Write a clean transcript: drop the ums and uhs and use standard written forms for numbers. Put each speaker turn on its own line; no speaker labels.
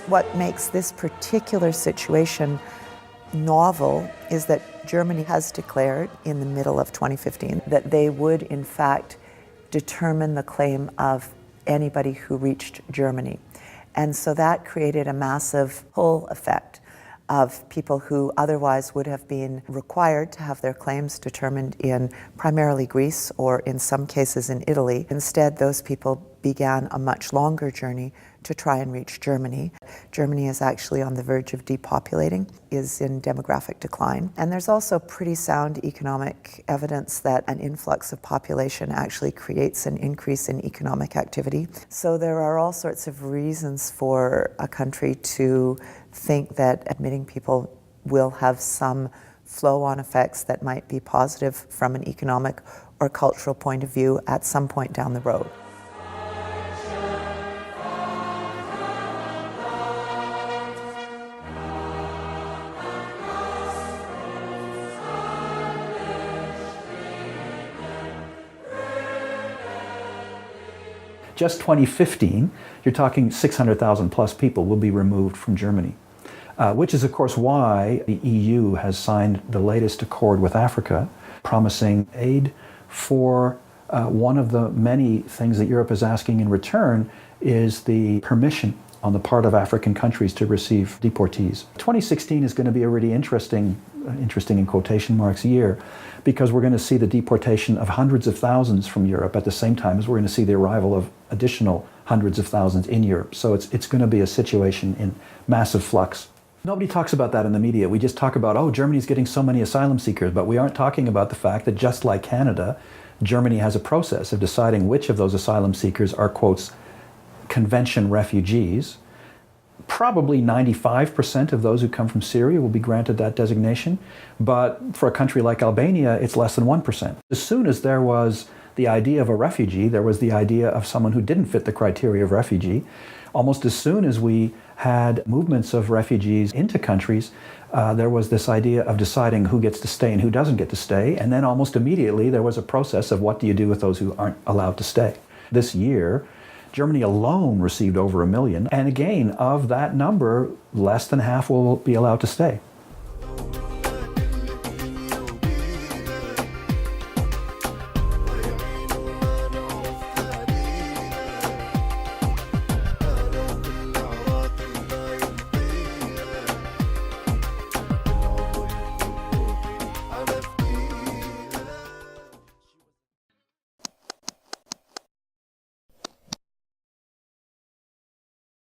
What makes this particular situation novel is that Germany has declared in the middle of 2015 that they would in fact determine the claim of anybody who reached Germany. And so that created a massive pull effect of people who otherwise would have been required to have their claims determined in primarily Greece or in some cases in Italy. Instead, those people began a much longer journey to try and reach Germany. Germany is actually on the verge of depopulating, is in demographic decline. And there's also pretty sound economic evidence that an influx of population actually creates an increase in economic activity. So there are all sorts of reasons for a country to think that admitting people will have some flow-on effects that might be positive from an economic or cultural point of view at some point down the road.
Just 2015, you're talking 600,000 plus people will be removed from Germany, which is of course why the EU has signed the latest accord with Africa, promising aid for one of the many things that Europe is asking in return is the permission on the part of African countries to receive deportees. 2016 is going to be a really interesting in quotation marks year, because we're going to see the deportation of hundreds of thousands from Europe at the same time as we're going to see the arrival of additional hundreds of thousands in Europe. So it's going to be a situation in massive flux. Nobody talks about that in the media. We just talk about, oh, Germany's getting so many asylum seekers, but we aren't talking about the fact that just like Canada, Germany has a process of deciding which of those asylum seekers are, quotes, convention refugees. Probably 95% of those who come from Syria will be granted that designation, but for a country like Albania, it's less than 1%. As soon as there was the idea of a refugee, there was the idea of someone who didn't fit the criteria of refugee. Almost as soon as we had movements of refugees into countries, there was this idea of deciding who gets to stay and who doesn't get to stay, and then almost immediately there was a process of what do you do with those who aren't allowed to stay. This year, Germany alone received over 1 million, and again, of that number, less than half will be allowed to stay.